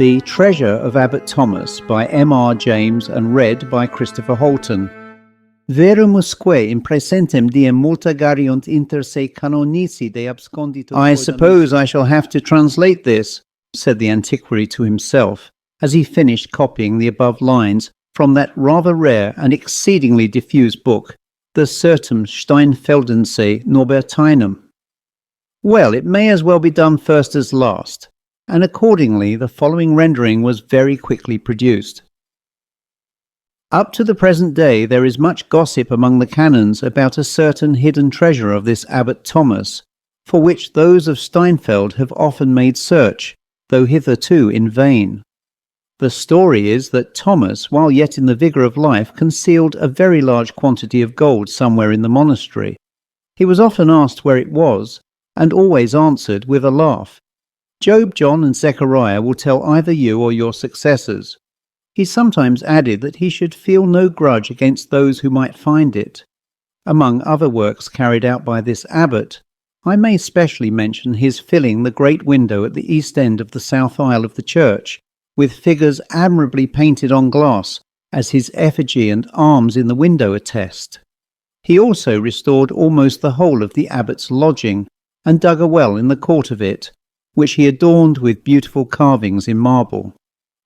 The Treasure of Abbot Thomas by M.R.James and read by Christopher Holton. Verumusque in presentem diem multa gariunt inter se canonici de abscondito. I suppose I shall have to translate this, said the antiquary to himself, as he finished copying the above lines from that rather rare and exceedingly diffuse book, the Certum Steinfeldense Norbertinum. Well, it may as well be done first as last, and accordingly the following rendering was very quickly produced. Up to the present day there is much gossip among the canons about a certain hidden treasure of this Abbot Thomas, for which those of Steinfeld have often made search, though hitherto in vain. The story is that Thomas, while yet in the vigour of life, concealed a very large quantity of gold somewhere in the monastery. He was often asked where it was, and always answered with a laugh, "Job, John, and Zechariah will tell either you or your successors." He sometimes added that he should feel no grudge against those who might find it. Among other works carried out by this abbot, I may specially mention his filling the great window at the east end of the south aisle of the church with figures admirably painted on glass, as his effigy and arms in the window attest. He also restored almost the whole of the abbot's lodging, and dug a well in the court of it, which he adorned with beautiful carvings in marble.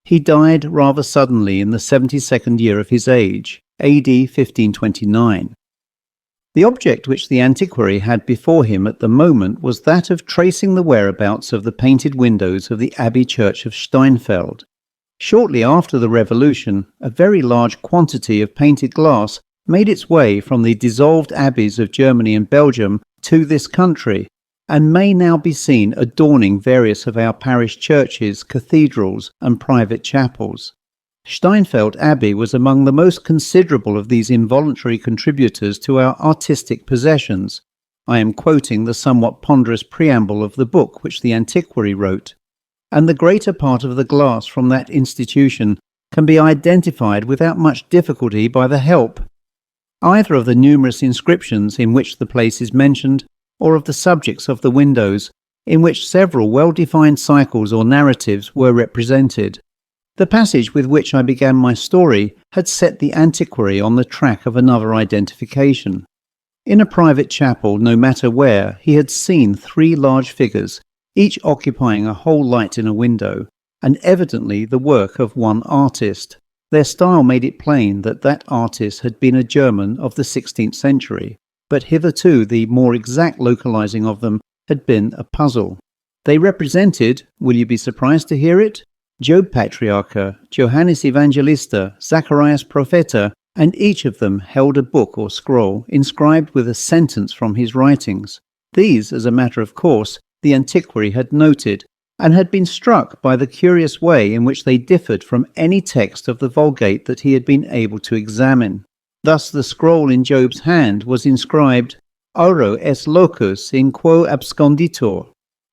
He died rather suddenly in the 72nd year of his age, AD 1529. The object which the antiquary had before him at the moment was that of tracing the whereabouts of the painted windows of the Abbey Church of Steinfeld. Shortly after the Revolution, a very large quantity of painted glass made its way from the dissolved abbeys of Germany and Belgium to this country, and may now be seen adorning various of our parish churches, cathedrals, and private chapels. Steinfeld Abbey was among the most considerable of these involuntary contributors to our artistic possessions. I am quoting the somewhat ponderous preamble of the book which the antiquary wrote, and the greater part of the glass from that institution can be identified without much difficulty by the help either of the numerous inscriptions in which the place is mentioned, or of the subjects of the windows, in which several well-defined cycles or narratives were represented. The passage with which I began my story had set the antiquary on the track of another identification. In a private chapel, no matter where, he had seen 3 large figures, each occupying a whole light in a window, and evidently the work of one artist. Their style made it plain that that artist had been a German of the 16th century. But hitherto the more exact localizing of them had been a puzzle. They represented, will you be surprised to hear it, Job Patriarcha, Johannes Evangelista, Zacharias Propheta, and each of them held a book or scroll inscribed with a sentence from his writings. These, as a matter of course, the antiquary had noted, and had been struck by the curious way in which they differed from any text of the Vulgate that he had been able to examine. Thus the scroll in Job's hand was inscribed, Auro es locus in quo absconditur,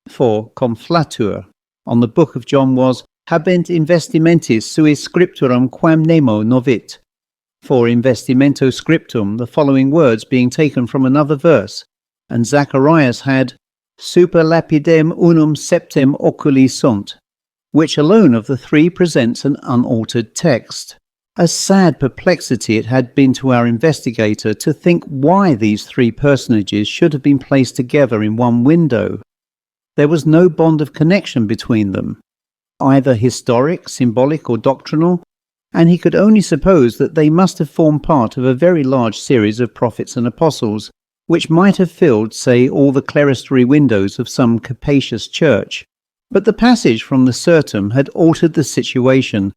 for conflatur. On the book of John was, Habent investimentis suis scripturam quam nemo novit, for investimento scriptum, the following words being taken from another verse, and Zacharias had, Super lapidem unum septem oculi sunt, which alone of the 3 presents an unaltered text. A sad perplexity it had been to our investigator to think why these 3 personages should have been placed together in one window. There was no bond of connection between them, either historic, symbolic, or doctrinal, and he could only suppose that they must have formed part of a very large series of prophets and apostles, which might have filled, say, all the clerestory windows of some capacious church. But the passage from the Certum had altered the situation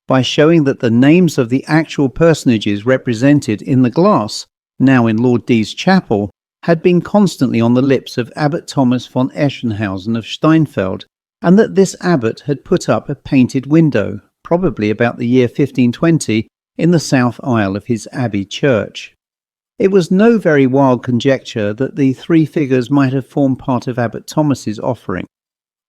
by showing that the names of the actual personages represented in the glass, now in Lord D's chapel, had been constantly on the lips of Abbot Thomas von Eschenhausen of Steinfeld, and that this abbot had put up a painted window, probably about the year 1520, in the south aisle of his abbey church. It was no very wild conjecture that the 3 figures might have formed part of Abbot Thomas's offering.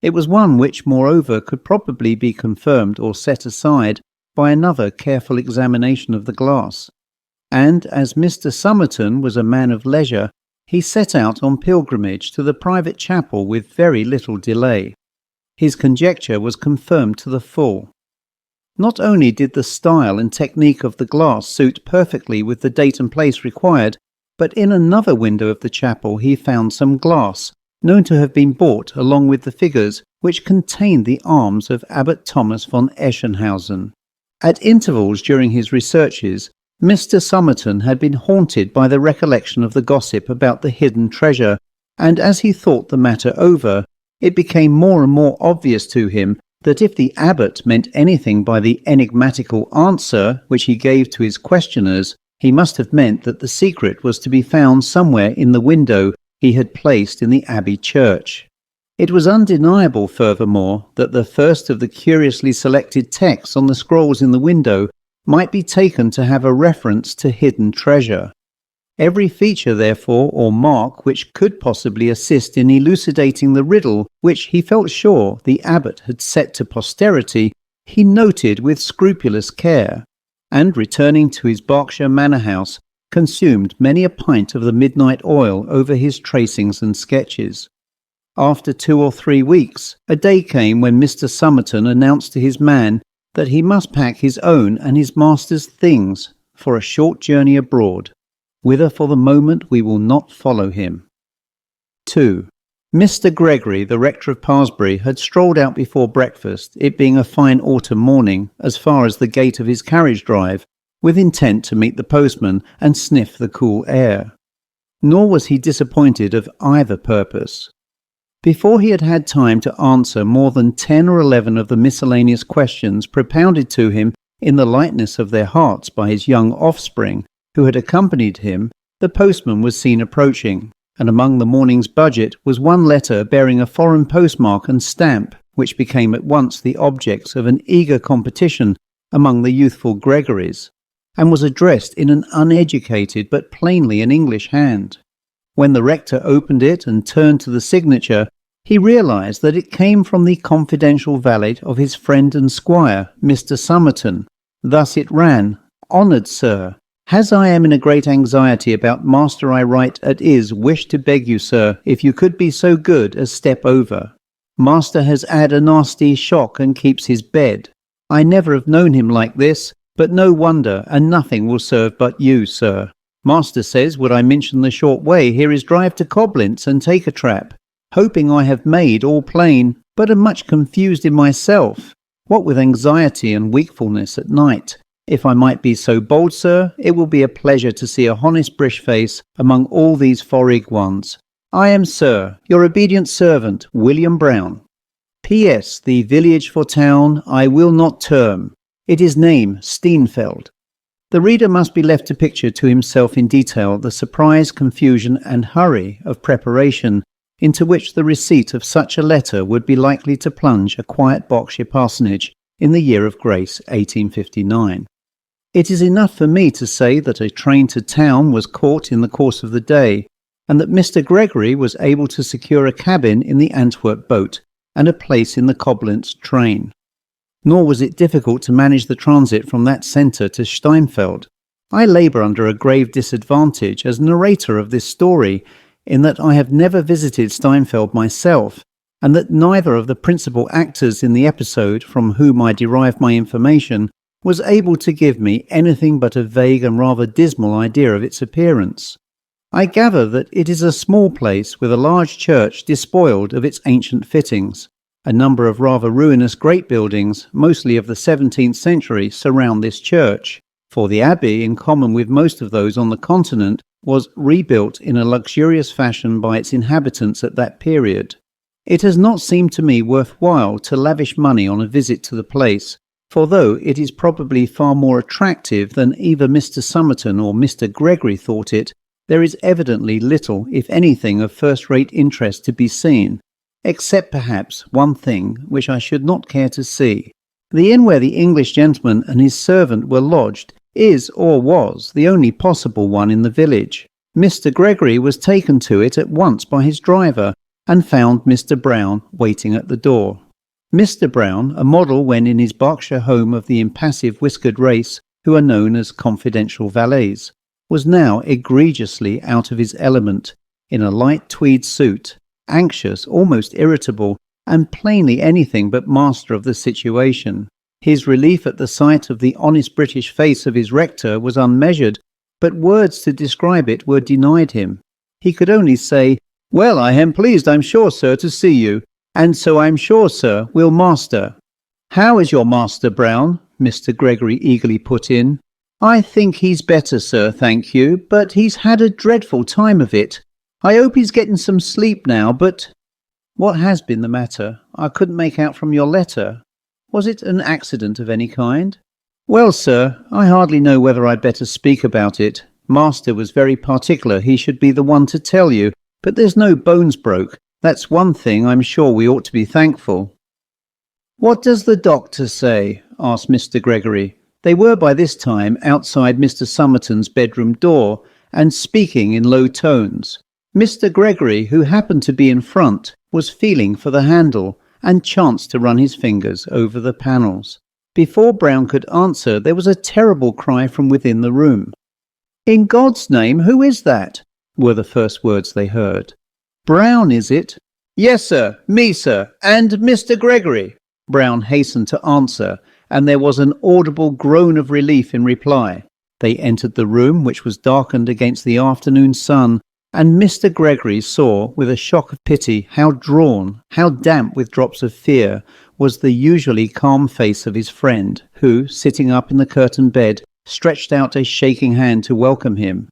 It was one which, moreover, could probably be confirmed or set aside by another careful examination of the glass. And as Mr. Somerton was a man of leisure, he set out on pilgrimage to the private chapel with very little delay. his conjecture was confirmed to the full. Not only did the style and technique of the glass suit perfectly with the date and place required, but in another window of the chapel he found some glass, known to have been bought along with the figures, which contained the arms of Abbot Thomas von Eschenhausen. At intervals during his researches, Mr. Somerton had been haunted by the recollection of the gossip about the hidden treasure, and as he thought the matter over, it became more and more obvious to him that if the abbot meant anything by the enigmatical answer which he gave to his questioners, he must have meant that the secret was to be found somewhere in the window he had placed in the abbey church. It was undeniable, furthermore, that the first of the curiously selected texts on the scrolls in the window might be taken to have a reference to hidden treasure. Every feature, therefore, or mark which could possibly assist in elucidating the riddle which he felt sure the abbot had set to posterity, he noted with scrupulous care, and returning to his Berkshire manor house, consumed many a pint of the midnight oil over his tracings and sketches. After 2 or 3 weeks, a day came when Mr. Somerton announced to his man that he must pack his own and his master's things for a short journey abroad, whither for the moment we will not follow him. 2. Mr. Gregory, the rector of Parsbury, had strolled out before breakfast, it being a fine autumn morning, as far as the gate of his carriage drive, with intent to meet the postman and sniff the cool air. Nor was he disappointed of either purpose. Before he had had time to answer more than 10 or 11 of the miscellaneous questions propounded to him in the lightness of their hearts by his young offspring, who had accompanied him, the postman was seen approaching, and among the morning's budget was one letter bearing a foreign postmark and stamp, which became at once the objects of an eager competition among the youthful Gregorys, and was addressed in an uneducated but plainly an English hand. When the rector opened it and turned to the signature, he realized that it came from the confidential valet of his friend and squire, Mr. Somerton. Thus it ran: "Honoured Sir, as I am in a great anxiety about master I write at is wish to beg you, sir, if you could be so good as step over. Master has had a nasty shock and keeps his bed. I never have known him like this, but no wonder, and nothing will serve but you, sir. Master says would I mention the short way here is drive to Coblentz and take a trap, hoping I have made all plain, but am much confused in myself, what with anxiety and wakefulness at night. If I might be so bold, sir, it will be a pleasure to see a honest brish face among all these forrig ones. I am, sir, your obedient servant, William Brown. P.S. The village for town I will not term. It is name Steenfeld." The reader must be left to picture to himself in detail the surprise, confusion, and hurry of preparation into which the receipt of such a letter would be likely to plunge a quiet Berkshire parsonage in the year of grace 1859. It is enough for me to say that a train to town was caught in the course of the day, and that Mr. Gregory was able to secure a cabin in the Antwerp boat and a place in the Coblentz train. Nor was it difficult to manage the transit from that centre to Steinfeld. I labour under a grave disadvantage as narrator of this story, in that I have never visited Steinfeld myself, and that neither of the principal actors in the episode from whom I derive my information was able to give me anything but a vague and rather dismal idea of its appearance. I gather that it is a small place with a large church despoiled of its ancient fittings. A number of rather ruinous great buildings, mostly of the 17th century, surround this church, for the abbey, in common with most of those on the continent, was rebuilt in a luxurious fashion by its inhabitants at that period. It has not seemed to me worthwhile to lavish money on a visit to the place, for though it is probably far more attractive than either Mr. Somerton or Mr. Gregory thought it, there is evidently little, if anything, of first-rate interest to be seen, except perhaps one thing which I should not care to see. The inn where the English gentleman and his servant were lodged is, or was, the only possible one in the village. Mr. Gregory was taken to it at once by his driver, and found Mr. Brown waiting at the door. Mr. Brown, a model when in his Berkshire home of the impassive whiskered race, who are known as confidential valets, was now egregiously out of his element, in a light tweed suit, anxious, almost irritable, and plainly anything but master of the situation. His relief at the sight of the honest British face of his rector was unmeasured, but words to describe it were denied him. He could only say, "Well, I am pleased, I'm sure, sir, to see you, and so I'm sure, sir, will master." "How is your master, Brown?" Mr. Gregory eagerly put in. "I think he's better, sir, thank you, but he's had a dreadful time of it. I hope he's getting some sleep now, but—" "What has been the matter? I couldn't make out from your letter. Was it an accident of any kind?" "Well, sir, I hardly know whether I'd better speak about it. Master was very particular he should be the one to tell you, but there's no bones broke. That's one thing I'm sure we ought to be thankful." "What does the doctor say?" asked Mr. Gregory. They were by this time outside Mr. Somerton's bedroom door, and speaking in low tones. Mr. Gregory, who happened to be in front, was feeling for the handle, and chanced to run his fingers over the panels. Before Brown could answer, there was a terrible cry from within the room. "In God's name, who is that?" were the first words they heard. "Brown, is it?" "Yes, sir, me, sir, and Mr. Gregory," Brown hastened to answer, and there was an audible groan of relief in reply. They entered the room, which was darkened against the afternoon sun, and Mr. Gregory saw, with a shock of pity, how drawn, how damp with drops of fear, was the usually calm face of his friend, who, sitting up in the curtained bed, stretched out a shaking hand to welcome him.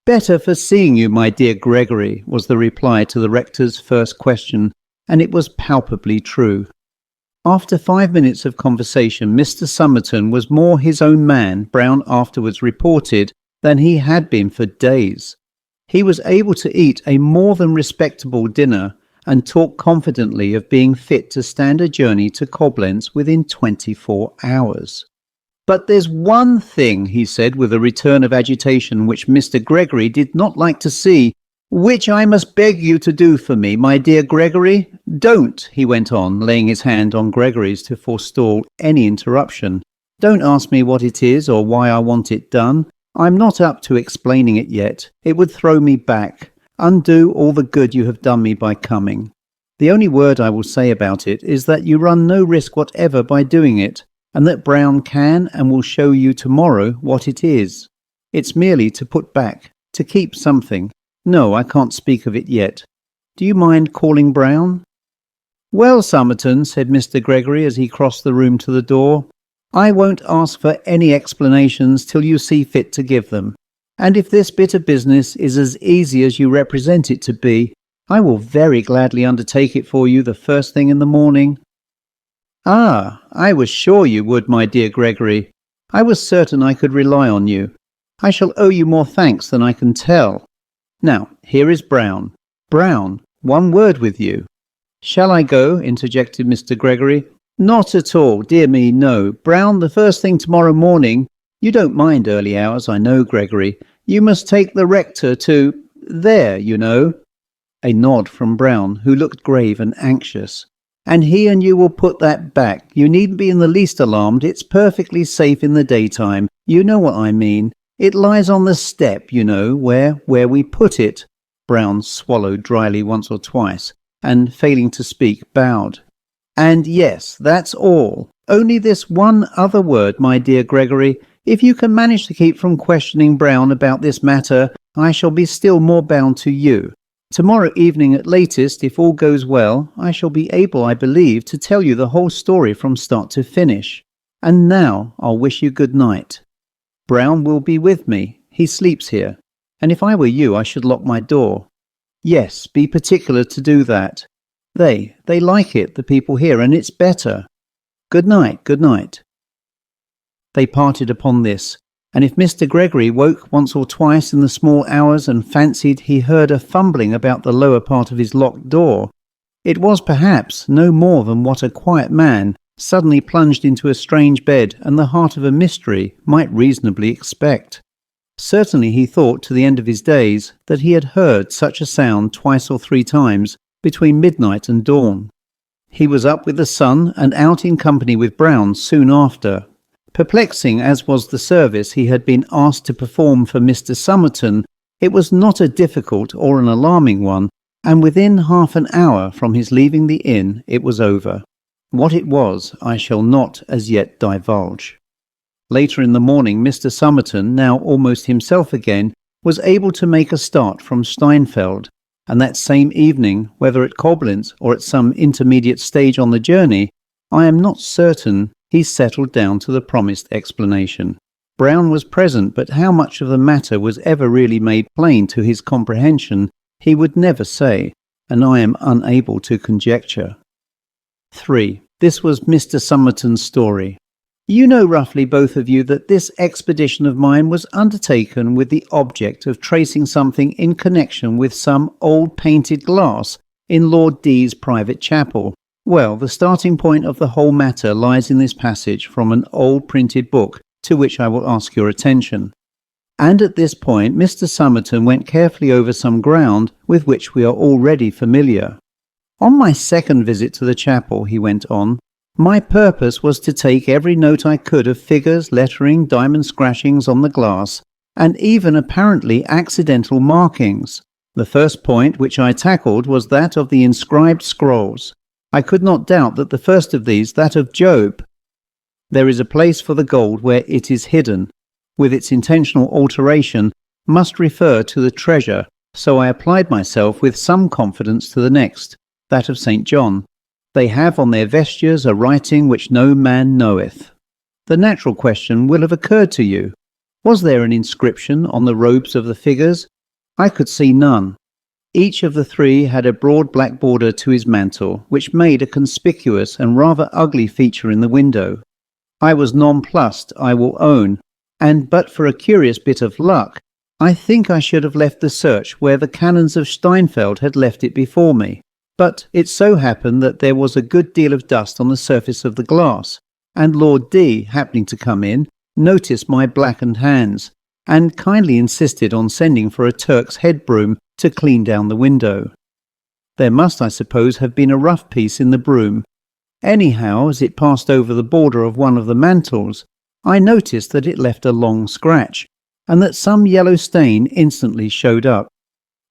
"Better for seeing you, my dear Gregory," was the reply to the rector's first question, and it was palpably true. After 5 minutes of conversation, Mr. Somerton was more his own man, Brown afterwards reported, than he had been for days. He was able to eat a more than respectable dinner, and talk confidently of being fit to stand a journey to Koblenz within 24 hours. "But there's one thing," he said with a return of agitation which Mr. Gregory did not like to see, "which I must beg you to do for me, my dear Gregory. Don't," he went on, laying his hand on Gregory's to forestall any interruption. "Don't ask me what it is or why I want it done. I'm not up to explaining it yet. It would throw me back, undo all the good you have done me by coming. The only word I will say about it is that you run no risk whatever by doing it, and that Brown can and will show you tomorrow what it is. It's merely to put back, to keep something. No, I can't speak of it yet. Do you mind calling Brown?" "Well, Somerton," said Mr. Gregory as he crossed the room to the door, "I won't ask for any explanations till you see fit to give them. And if this bit of business is as easy as you represent it to be, I will very gladly undertake it for you the first thing in the morning." "Ah, I was sure you would, my dear Gregory. I was certain I could rely on you. I shall owe you more thanks than I can tell. Now, here is Brown. Brown, one word with you." "Shall I go?" interjected Mr. Gregory. "Not at all, dear me, no. Brown, the first thing tomorrow morning. You don't mind early hours, I know, Gregory. You must take the rector to there, you know." A nod from Brown, who looked grave and anxious. "And he and you will put that back. You needn't be in the least alarmed. It's perfectly safe in the daytime. You know what I mean. It lies on the step, you know, where we put it." Brown swallowed dryly once or twice, and, failing to speak, bowed. "And yes, that's all. Only this one other word, my dear Gregory. If you can manage to keep from questioning Brown about this matter, I shall be still more bound to you. Tomorrow evening at latest, if all goes well, I shall be able, I believe, to tell you the whole story from start to finish. And now I'll wish you good night. Brown will be with me. He sleeps here. And if I were you, I should lock my door. Yes, be particular to do that. They like it, the people here, and it's better. Good night, good night." They parted upon this, and if Mr. Gregory woke once or twice in the small hours and fancied he heard a fumbling about the lower part of his locked door, it was perhaps no more than what a quiet man, suddenly plunged into a strange bed and the heart of a mystery, might reasonably expect. Certainly he thought to the end of his days that he had heard such a sound twice or three times between midnight and dawn. He was up with the sun and out in company with Brown soon after. Perplexing as was the service he had been asked to perform for Mr. Somerton, it was not a difficult or an alarming one, and within half an hour from his leaving the inn it was over. What it was I shall not as yet divulge. Later in the morning Mr. Somerton, now almost himself again, was able to make a start from Steinfeld, and that same evening, whether at Koblenz or at some intermediate stage on the journey, I am not certain, he settled down to the promised explanation. Brown was present, but how much of the matter was ever really made plain to his comprehension he would never say, and I am unable to conjecture. 3. This was Mr. Somerton's story. You know roughly, both of you, that this expedition of mine was undertaken with the object of tracing something in connection with some old painted glass in Lord D.'s private chapel. Well, the starting point of the whole matter lies in this passage from an old printed book, to which I will ask your attention. And at this point Mr. Somerton went carefully over some ground with which we are already familiar. On my second visit to the chapel, he went on, my purpose was to take every note I could of figures, lettering, diamond scratchings on the glass, and even apparently accidental markings. The first point which I tackled was that of the inscribed scrolls. I could not doubt that the first of these, that of Job, there is a place for the gold where it is hidden, with its intentional alteration, must refer to the treasure, so I applied myself with some confidence to the next, that of St. John. They have on their vestures a writing which no man knoweth. The natural question will have occurred to you. Was there an inscription on the robes of the figures? I could see none. Each of the three had a broad black border to his mantle, which made a conspicuous and rather ugly feature in the window. I was nonplussed, I will own, and but for a curious bit of luck, I think I should have left the search where the canons of Steinfeld had left it before me. But it so happened that there was a good deal of dust on the surface of the glass, and Lord D, happening to come in, noticed my blackened hands, and kindly insisted on sending for a Turk's head broom to clean down the window. There must, I suppose, have been a rough piece in the broom. Anyhow, as it passed over the border of one of the mantles, I noticed that it left a long scratch, and that some yellow stain instantly showed up.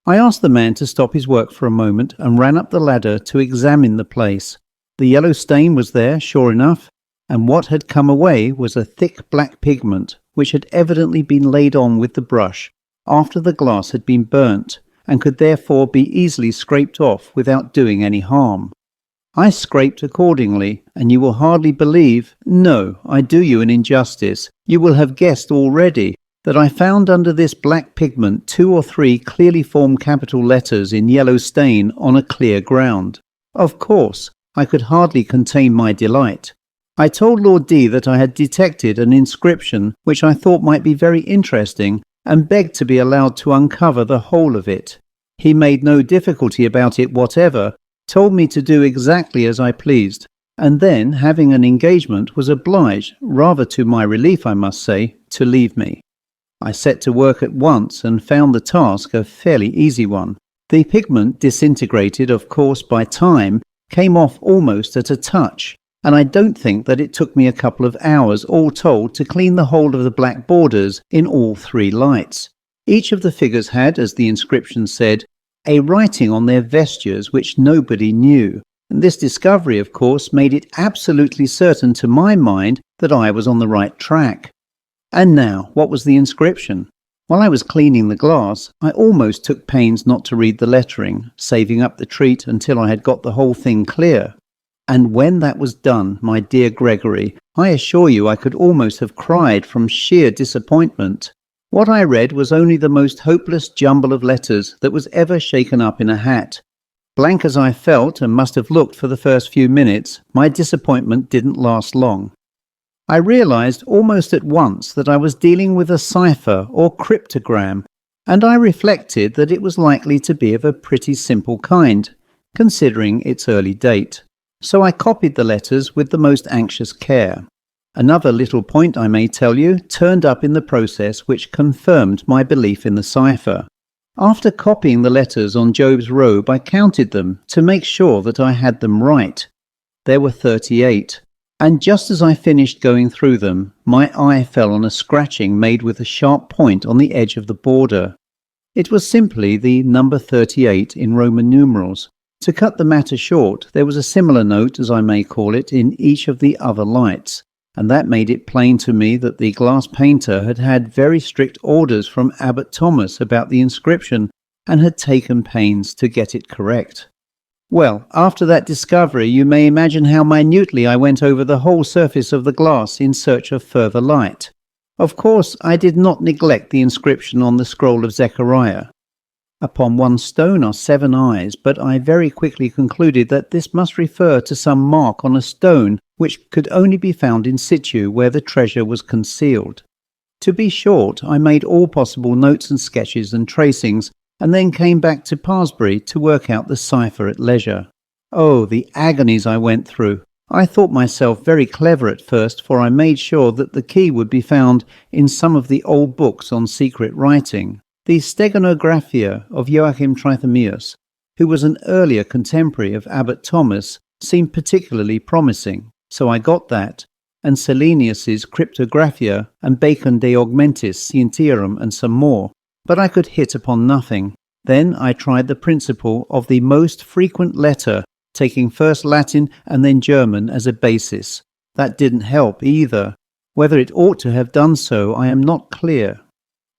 I asked the man to stop his work for a moment and ran up the ladder to examine the place. The yellow stain was there, sure enough, and what had come away was a thick black pigment which had evidently been laid on with the brush after the glass had been burnt, and could therefore be easily scraped off without doing any harm. I scraped accordingly, and you will hardly believe, no, I do you an injustice, you will have guessed already, that I found under this black pigment 2 or 3 clearly formed capital letters in yellow stain on a clear ground. Of course, I could hardly contain my delight. I told Lord D that I had detected an inscription which I thought might be very interesting, and begged to be allowed to uncover the whole of it. He made no difficulty about it whatever, told me to do exactly as I pleased, and then, having an engagement, was obliged, rather to my relief I must say, to leave me. I set to work at once and found the task a fairly easy one. The pigment, disintegrated of course by time, came off almost at a touch, and I don't think that it took me a couple of hours all told to clean the whole of the black borders in all 3 lights. Each of the figures had, as the inscription said, a writing on their vestures which nobody knew, and this discovery of course made it absolutely certain to my mind that I was on the right track. And now, what was the inscription? While I was cleaning the glass, I almost took pains not to read the lettering, saving up the treat until I had got the whole thing clear. And when that was done, my dear Gregory, I assure you I could almost have cried from sheer disappointment. What I read was only the most hopeless jumble of letters that was ever shaken up in a hat. Blank as I felt and must have looked for the first few minutes, my disappointment didn't last long. I realized almost at once that I was dealing with a cipher or cryptogram, and I reflected that it was likely to be of a pretty simple kind, considering its early date. So I copied the letters with the most anxious care. Another little point, I may tell you, turned up in the process which confirmed my belief in the cipher. After copying the letters on Job's robe, I counted them to make sure that I had them right. There were 38. And just as I finished going through them, my eye fell on a scratching made with a sharp point on the edge of the border. It was simply the number 38 in Roman numerals. To cut the matter short, there was a similar note, as I may call it, in each of the other lights, and that made it plain to me that the glass painter had had very strict orders from Abbot Thomas about the inscription and had taken pains to get it correct. Well, after that discovery, you may imagine how minutely I went over the whole surface of the glass in search of further light. Of course, I did not neglect the inscription on the scroll of Zechariah. Upon one stone are 7 eyes, but I very quickly concluded that this must refer to some mark on a stone which could only be found in situ where the treasure was concealed. To be short, I made all possible notes and sketches and tracings, and then came back to Parsbury to work out the cipher at leisure. Oh, the agonies I went through! I thought myself very clever at first, for I made sure that the key would be found in some of the old books on secret writing. The Steganographia of Joachim Trithemius, who was an earlier contemporary of Abbot Thomas, seemed particularly promising, so I got that, and Selenius's Cryptographia and Bacon de Augmentis Scientiarum and some more, but I could hit upon nothing. Then I tried the principle of the most frequent letter, taking first Latin and then German as a basis. That didn't help either. Whether it ought to have done so, I am not clear.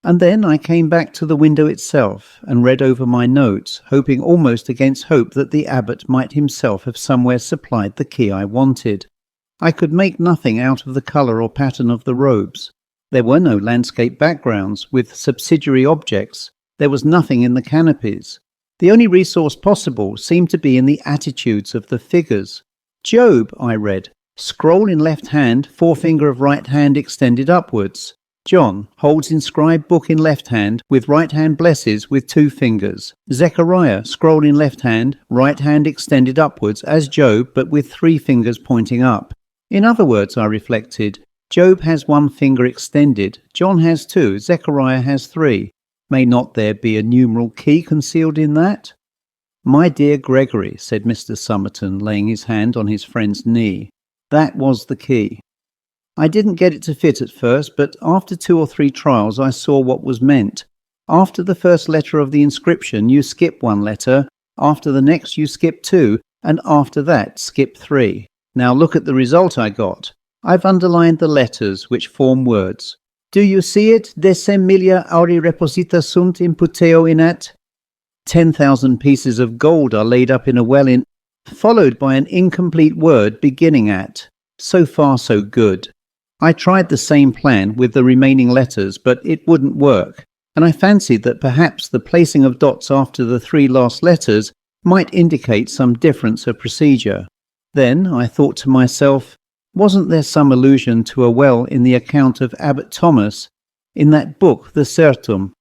And then I came back to the window itself and read over my notes, hoping almost against hope that the abbot might himself have somewhere supplied the key I wanted. I could make nothing out of the colour or pattern of the robes. There were no landscape backgrounds with subsidiary objects. There was nothing in the canopies. The only resource possible seemed to be in the attitudes of the figures. Job, I read, scroll in left hand, forefinger of right hand extended upwards. John holds inscribed book in left hand, with right hand blesses with 2 fingers. Zechariah, scroll in left hand, right hand extended upwards as Job, but with 3 fingers pointing up. In other words, I reflected, Job has 1 finger extended, John has 2, Zechariah has 3. May not there be a numeral key concealed in that? My dear Gregory, said Mr. Somerton, laying his hand on his friend's knee, that was the key. I didn't get it to fit at first, but after 2 or 3 trials I saw what was meant. After the first letter of the inscription you skip 1 letter, after the next you skip 2, and after that skip 3. Now look at the result I got. I've underlined the letters which form words. Do you see it? Decem milia auri reposita sunt in puteo inat. 10,000 pieces of gold are laid up in a well in, followed by an incomplete word beginning at. So far so good. I tried the same plan with the remaining letters, but it wouldn't work, and I fancied that perhaps the placing of dots after the 3 last letters might indicate some difference of procedure. Then I thought to myself, wasn't there some allusion to a well in the account of Abbot Thomas in that book, the Certum?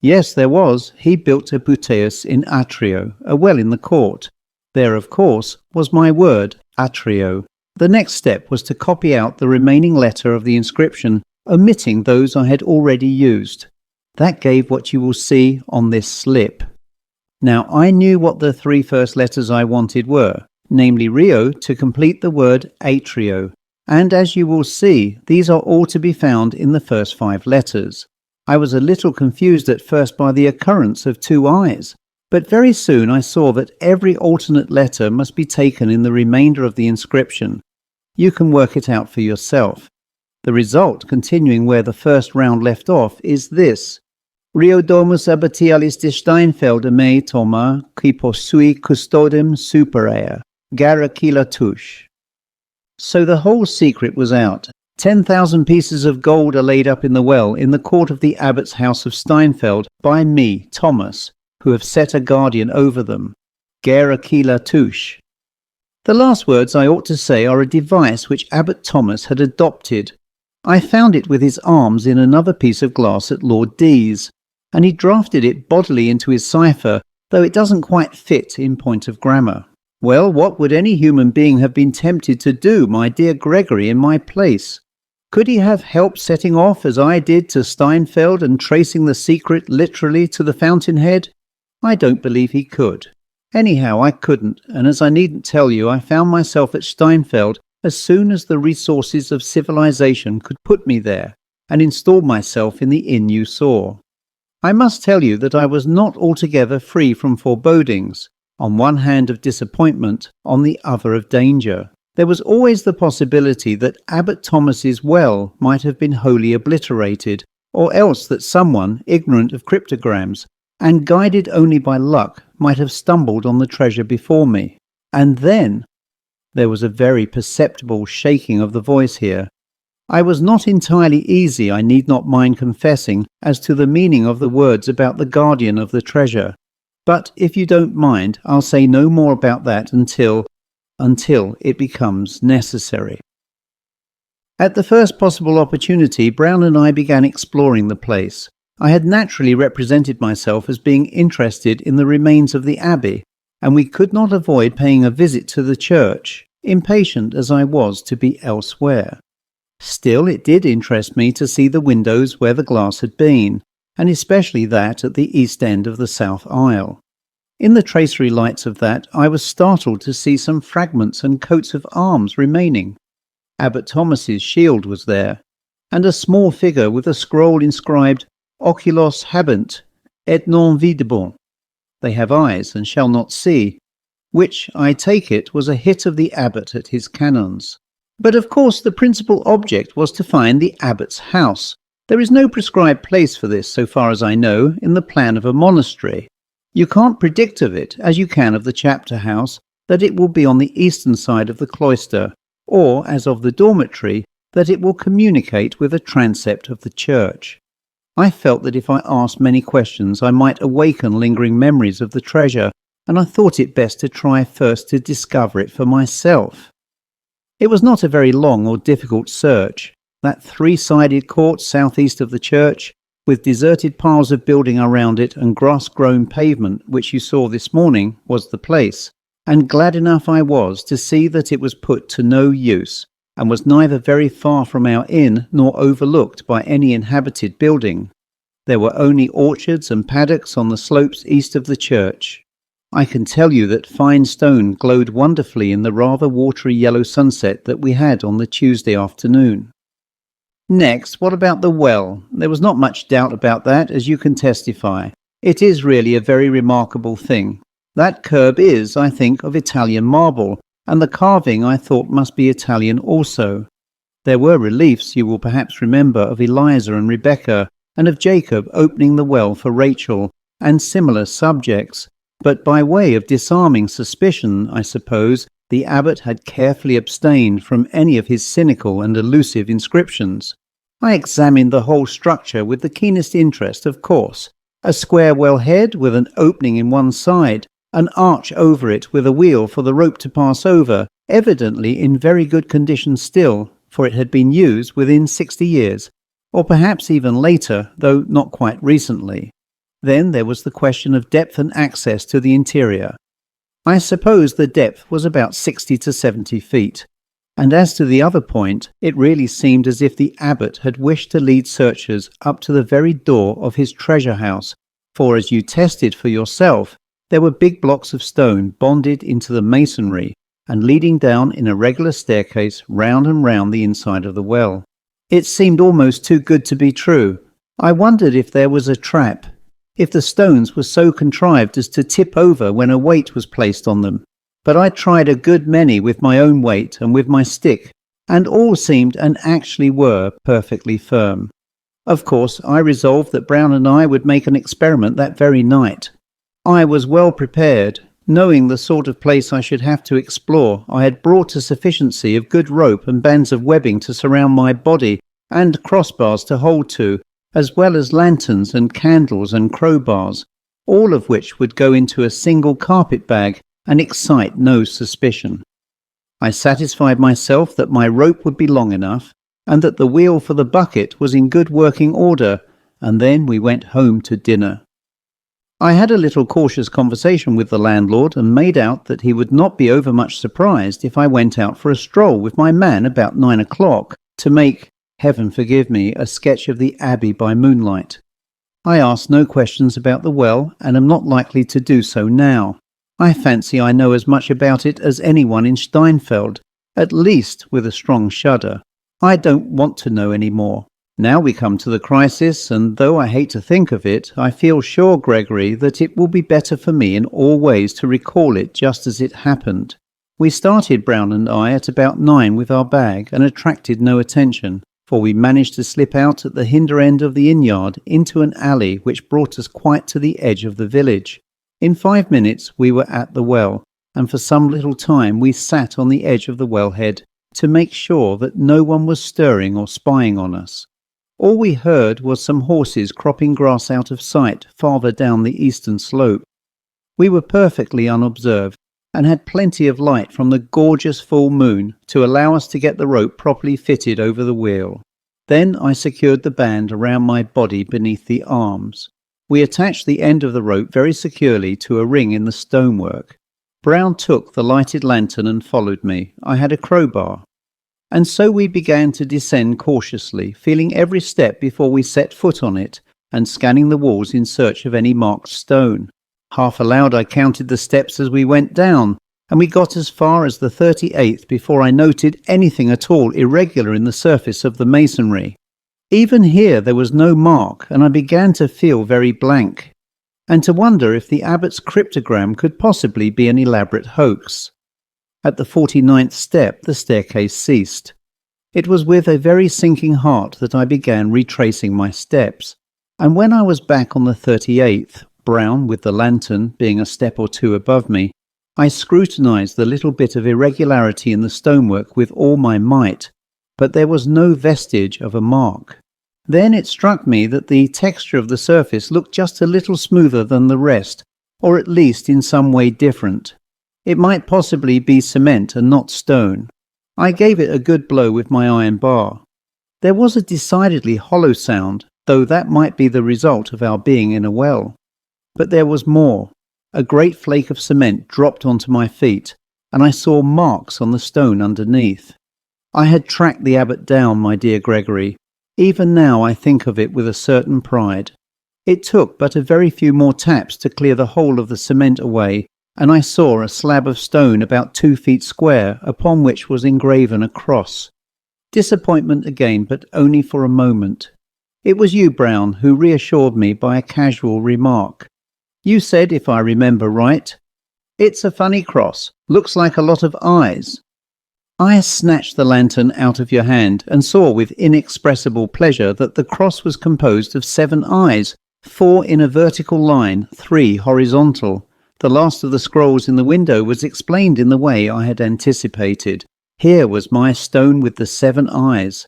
Yes, there was. He built a puteus in atrio, a well in the court. There, of course, was my word, atrio. The next step was to copy out the remaining letter of the inscription, omitting those I had already used. That gave what you will see on this slip. Now I knew what the 3 first letters I wanted were, namely Rio to complete the word atrio, and as you will see, these are all to be found in the first 5 letters. I was a little confused at first by the occurrence of 2 eyes, but very soon I saw that every alternate letter must be taken in the remainder of the inscription. You can work it out for yourself. The result, continuing where the first round left off, is this. Rio domus abbatialis de Steinfelde mei Thoma, qui possui custodem superea, gara kila tush. So the whole secret was out. 10,000 pieces of gold are laid up in the well in the court of the abbot's house of Steinfeld by me, Thomas, who have set a guardian over them. Gera kila tush. The last words I ought to say are a device which Abbot Thomas had adopted. I found it with his arms in another piece of glass at Lord D's, and he drafted it bodily into his cipher, though it doesn't quite fit in point of grammar. Well, what would any human being have been tempted to do, my dear Gregory, in my place? Could he have helped setting off, as I did, to Steinfeld and tracing the secret literally to the fountainhead? I don't believe he could. Anyhow, I couldn't, and as I needn't tell you, I found myself at Steinfeld as soon as the resources of civilization could put me there, and installed myself in the inn you saw. I must tell you that I was not altogether free from forebodings, on one hand of disappointment, on the other of danger. There was always the possibility that Abbot Thomas's well might have been wholly obliterated, or else that someone, ignorant of cryptograms, and guided only by luck, might have stumbled on the treasure before me. And then, there was a very perceptible shaking of the voice here. I was not entirely easy, I need not mind confessing, as to the meaning of the words about the guardian of the treasure. But if you don't mind, I'll say no more about that until it becomes necessary. At the first possible opportunity, Brown and I began exploring the place. I had naturally represented myself as being interested in the remains of the abbey, and we could not avoid paying a visit to the church, impatient as I was to be elsewhere. Still, it did interest me to see the windows where the glass had been, and especially that at the east end of the south aisle. In the tracery lights of that, I was startled to see some fragments and coats of arms remaining. Abbot Thomas's shield was there, and a small figure with a scroll inscribed Oculos habent, et non videbant. They have eyes and shall not see, which, I take it, was a hit of the abbot at his canons. But of course the principal object was to find the abbot's house. There is no prescribed place for this, so far as I know, in the plan of a monastery. You can't predict of it, as you can of the chapter house, that it will be on the eastern side of the cloister, or, as of the dormitory, that it will communicate with a transept of the church. I felt that if I asked many questions I might awaken lingering memories of the treasure, and I thought it best to try first to discover it for myself. It was not a very long or difficult search. That three-sided court southeast of the church, with deserted piles of building around it and grass-grown pavement which you saw this morning, was the place, and glad enough I was to see that it was put to no use, and was neither very far from our inn nor overlooked by any inhabited building. There were only orchards and paddocks on the slopes east of the church. I can tell you that fine stone glowed wonderfully in the rather watery yellow sunset that we had on the Tuesday afternoon. Next, what about the well? There was not much doubt about that, as you can testify. It is really a very remarkable thing. That curb is, I think, of Italian marble, and the carving I thought must be Italian also. There were reliefs, you will perhaps remember, of Eliza and Rebecca, and of Jacob opening the well for Rachel, and similar subjects. But by way of disarming suspicion, I suppose, the abbot had carefully abstained from any of his cynical and elusive inscriptions. I examined the whole structure with the keenest interest, of course. A square well-head with an opening in one side, an arch over it with a wheel for the rope to pass over, evidently in very good condition still, for it had been used within 60 years, or perhaps even later, though not quite recently. Then there was the question of depth and access to the interior. I suppose the depth was about 60 to 70 feet, and as to the other point, it really seemed as if the abbot had wished to lead searchers up to the very door of his treasure house, for as you tested for yourself, there were big blocks of stone bonded into the masonry and leading down in a regular staircase round and round the inside of the well. It seemed almost too good to be true. I wondered if there was a trap, if the stones were so contrived as to tip over when a weight was placed on them. But I tried a good many with my own weight and with my stick, and all seemed and actually were perfectly firm. Of course, I resolved that Brown and I would make an experiment that very night. I was well prepared. Knowing the sort of place I should have to explore, I had brought a sufficiency of good rope and bands of webbing to surround my body, and crossbars to hold to, as well as lanterns and candles and crowbars, all of which would go into a single carpet bag and excite no suspicion. I satisfied myself that my rope would be long enough, and that the wheel for the bucket was in good working order, and then we went home to dinner. I had a little cautious conversation with the landlord and made out that he would not be overmuch surprised if I went out for a stroll with my man about 9 o'clock to make, heaven forgive me, a sketch of the abbey by moonlight. I asked no questions about the well and am not likely to do so now. I fancy I know as much about it as anyone in Steinfeld, at least with a strong shudder. I don't want to know any more. Now we come to the crisis, and though I hate to think of it, I feel sure, Gregory, that it will be better for me in all ways to recall it just as it happened. We started, Brown and I, at about 9 with our bag and attracted no attention, for we managed to slip out at the hinder end of the inn-yard into an alley which brought us quite to the edge of the village. In 5 minutes we were at the well, and for some little time we sat on the edge of the wellhead to make sure that no one was stirring or spying on us. All we heard was some horses cropping grass out of sight farther down the eastern slope. We were perfectly unobserved, and had plenty of light from the gorgeous full moon to allow us to get the rope properly fitted over the wheel. Then I secured the band around my body beneath the arms. We attached the end of the rope very securely to a ring in the stonework. Brown took the lighted lantern and followed me. I had a crowbar. And so we began to descend cautiously, feeling every step before we set foot on it, and scanning the walls in search of any marked stone. Half aloud I counted the steps as we went down, and we got as far as the 38th before I noted anything at all irregular in the surface of the masonry. Even here there was no mark, and I began to feel very blank, and to wonder if the abbot's cryptogram could possibly be an elaborate hoax. At the 49th step the staircase ceased. It was with a very sinking heart that I began retracing my steps, and when I was back on the 38th, Brown, with the lantern, being a step or two above me, I scrutinized the little bit of irregularity in the stonework with all my might, but there was no vestige of a mark. Then it struck me that the texture of the surface looked just a little smoother than the rest, or at least in some way different. It might possibly be cement and not stone. I gave it a good blow with my iron bar. There was a decidedly hollow sound, though that might be the result of our being in a well. But there was more. A great flake of cement dropped onto my feet, and I saw marks on the stone underneath. I had tracked the abbot down, my dear Gregory. Even now I think of it with a certain pride. It took but a very few more taps to clear the whole of the cement away, and I saw a slab of stone about 2 feet square, upon which was engraven a cross. Disappointment again, but only for a moment. It was you, Brown, who reassured me by a casual remark. You said, if I remember right, "It's a funny cross, looks like a lot of eyes." I snatched the lantern out of your hand and saw with inexpressible pleasure that the cross was composed of 7 eyes, 4 in a vertical line, 3 horizontal. The last of the scrolls in the window was explained in the way I had anticipated. Here was my stone with the 7 eyes.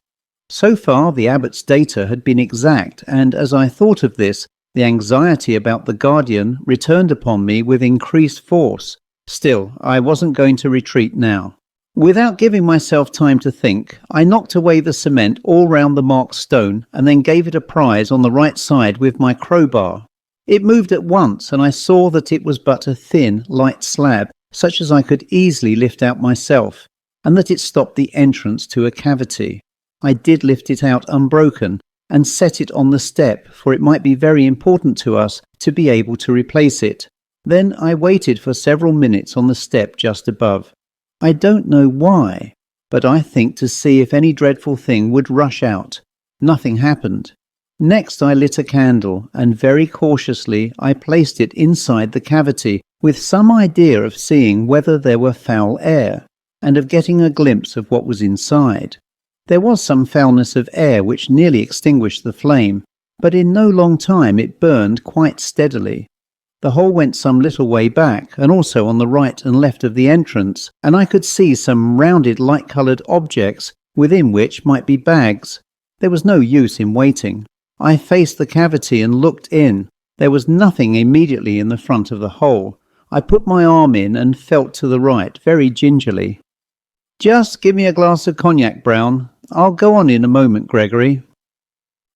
So far the abbot's data had been exact, and as I thought of this, the anxiety about the guardian returned upon me with increased force. Still, I wasn't going to retreat now. Without giving myself time to think, I knocked away the cement all round the marked stone and then gave it a prise on the right side with my crowbar. It moved at once, and I saw that it was but a thin, light slab, such as I could easily lift out myself, and that it stopped the entrance to a cavity. I did lift it out unbroken, and set it on the step, for it might be very important to us to be able to replace it. Then I waited for several minutes on the step just above. I don't know why, but I think to see if any dreadful thing would rush out. Nothing happened. Next I lit a candle, and very cautiously I placed it inside the cavity, with some idea of seeing whether there were foul air, and of getting a glimpse of what was inside. There was some foulness of air which nearly extinguished the flame, but in no long time it burned quite steadily. The hole went some little way back, and also on the right and left of the entrance, and I could see some rounded light-coloured objects, within which might be bags. There was no use in waiting. I faced the cavity and looked in. There was nothing immediately in the front of the hole. I put my arm in and felt to the right, very gingerly. "Just give me a glass of cognac, Brown. I'll go on in a moment, Gregory."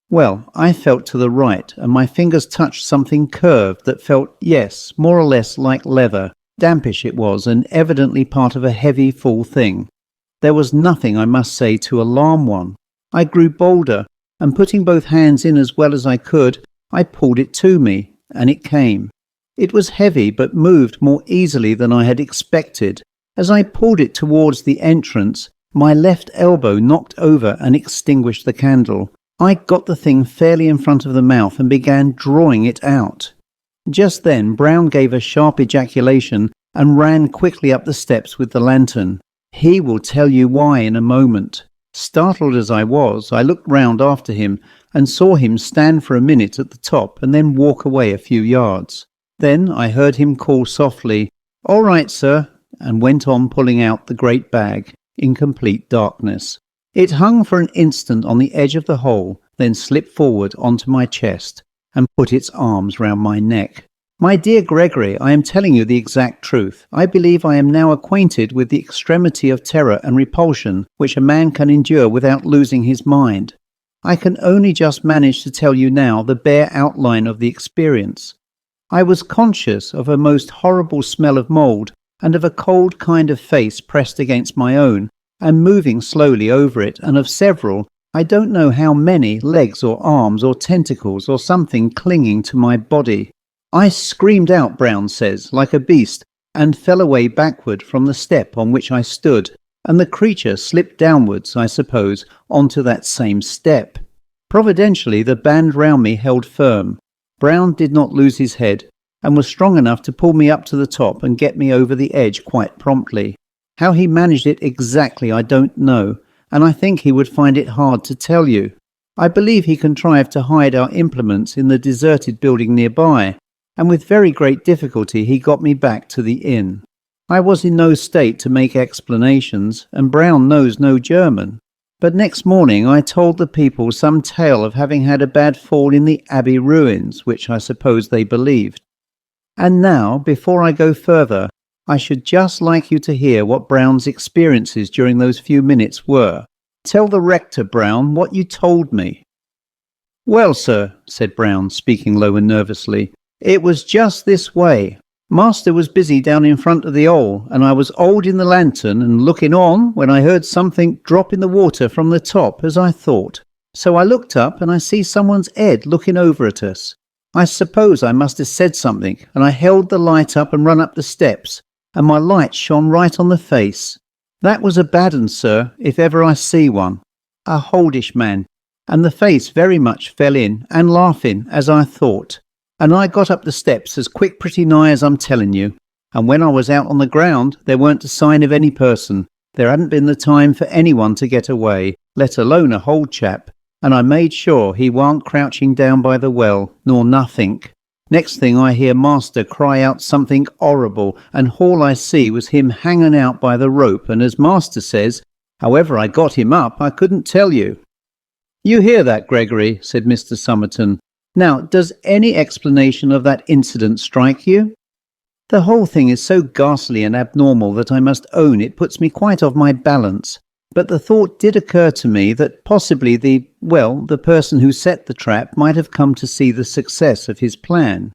Well, I felt to the right, and my fingers touched something curved that felt, yes, more or less like leather. Dampish it was, and evidently part of a heavy, full thing. There was nothing, I must say, to alarm one. I grew bolder, and putting both hands in as well as I could, I pulled it to me, and it came. It was heavy, but moved more easily than I had expected. As I pulled it towards the entrance, my left elbow knocked over and extinguished the candle. I got the thing fairly in front of the mouth and began drawing it out. Just then Brown gave a sharp ejaculation and ran quickly up the steps with the lantern. He will tell you why in a moment. Startled as I was, I looked round after him and saw him stand for a minute at the top and then walk away a few yards. Then I heard him call softly, "All right, sir," and went on pulling out the great bag in complete darkness. It hung for an instant on the edge of the hole, then slipped forward onto my chest and put its arms round my neck. "My dear Gregory, I am telling you the exact truth. I believe I am now acquainted with the extremity of terror and repulsion which a man can endure without losing his mind. I can only just manage to tell you now the bare outline of the experience. I was conscious of a most horrible smell of mould and of a cold kind of face pressed against my own and moving slowly over it, and of several, I don't know how many, legs or arms or tentacles or something clinging to my body. I screamed out," Brown says, "like a beast, and fell away backward from the step on which I stood, and the creature slipped downwards, I suppose, onto that same step. Providentially, the band round me held firm. Brown did not lose his head, and was strong enough to pull me up to the top and get me over the edge quite promptly. How he managed it exactly I don't know, and I think he would find it hard to tell you. I believe he contrived to hide our implements in the deserted building nearby, and with very great difficulty he got me back to the inn. I was in no state to make explanations, and Brown knows no German. But next morning I told the people some tale of having had a bad fall in the abbey ruins, which I suppose they believed. And now, before I go further, I should just like you to hear what Brown's experiences during those few minutes were. Tell the rector, Brown, what you told me." "Well, sir," said Brown, speaking low and nervously, "it was just this way. Master was busy down in front of the hole, and I was holding the lantern and looking on when I heard something drop in the water from the top, as I thought. So I looked up and I see someone's head looking over at us. I suppose I must have said something, and I held the light up and run up the steps, and my light shone right on the face. That was a bad un, sir, if ever I see one. A holdish man, and the face very much fell in, and laughing, as I thought. And I got up the steps as quick pretty nigh as I'm telling you, and when I was out on the ground there weren't a sign of any person. There hadn't been the time for anyone to get away, let alone a whole chap, and I made sure he warn't crouching down by the well, nor nothink. Next thing I hear master cry out something horrible, and all I see was him hanging out by the rope, and as master says, however I got him up I couldn't tell you." "You hear that, Gregory?" said Mr. Somerton. "Now, does any explanation of that incident strike you?" "The whole thing is so ghastly and abnormal that I must own it puts me quite off my balance. But the thought did occur to me that possibly the person who set the trap might have come to see the success of his plan."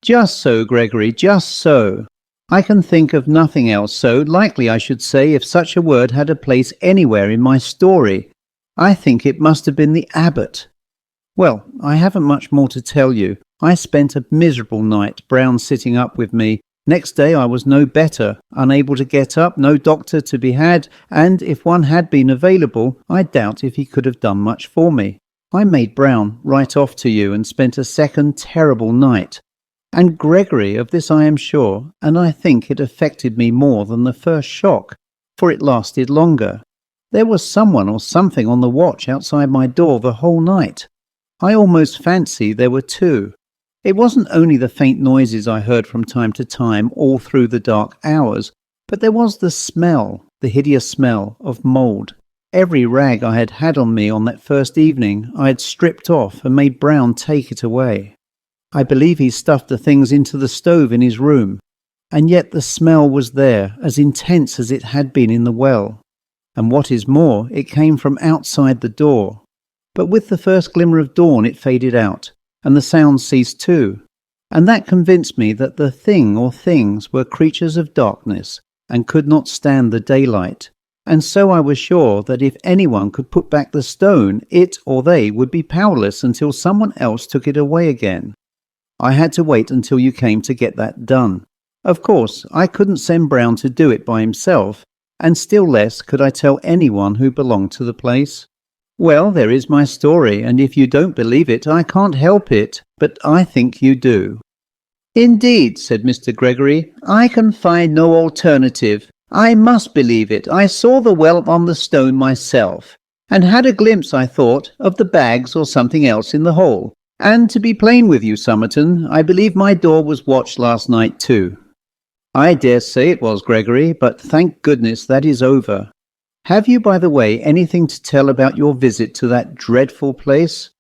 "Just so, Gregory, just so. I can think of nothing else so likely, I should say, if such a word had a place anywhere in my story. I think it must have been the abbot. Well, I haven't much more to tell you. I spent a miserable night, Brown sitting up with me. Next day I was no better, unable to get up, no doctor to be had, and if one had been available, I doubt if he could have done much for me. I made Brown write off to you and spent a second terrible night. And Gregory, of this I am sure, and I think it affected me more than the first shock, for it lasted longer. There was someone or something on the watch outside my door the whole night. I almost fancy there were two. It wasn't only the faint noises I heard from time to time all through the dark hours, but there was the smell, the hideous smell of mould. Every rag I had had on me on that first evening I had stripped off and made Brown take it away. I believe he stuffed the things into the stove in his room, and yet the smell was there, as intense as it had been in the well. And what is more, it came from outside the door. But with the first glimmer of dawn it faded out, and the sound ceased too, and that convinced me that the thing or things were creatures of darkness, and could not stand the daylight, and so I was sure that if anyone could put back the stone, it or they would be powerless until someone else took it away again. I had to wait until you came to get that done. Of course, I couldn't send Brown to do it by himself, and still less could I tell anyone who belonged to the place. Well, there is my story, and if you don't believe it, I can't help it, but I think you do. Indeed, said Mr. Gregory, I can find no alternative. I must believe it. I saw the whelp on the stone myself, and had a glimpse, I thought, of the bags or something else in the hole. And to be plain with you, Somerton, I believe my door was watched last night too. I dare say it was, Gregory, but thank goodness that is over. Have you, by the way, anything to tell about your visit to that dreadful place?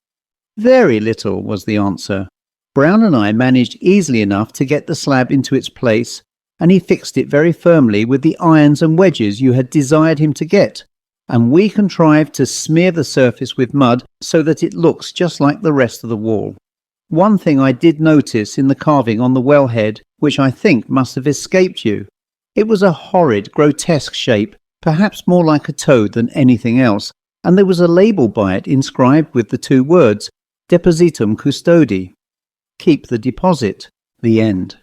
Very little, was the answer. Brown and I managed easily enough to get the slab into its place, and he fixed it very firmly with the irons and wedges you had desired him to get, and we contrived to smear the surface with mud so that it looks just like the rest of the wall. One thing I did notice in the carving on the wellhead, which I think must have escaped you. It was a horrid, grotesque shape, perhaps more like a toad than anything else, and there was a label by it inscribed with the two words, Depositum Custodi. Keep the deposit. The end.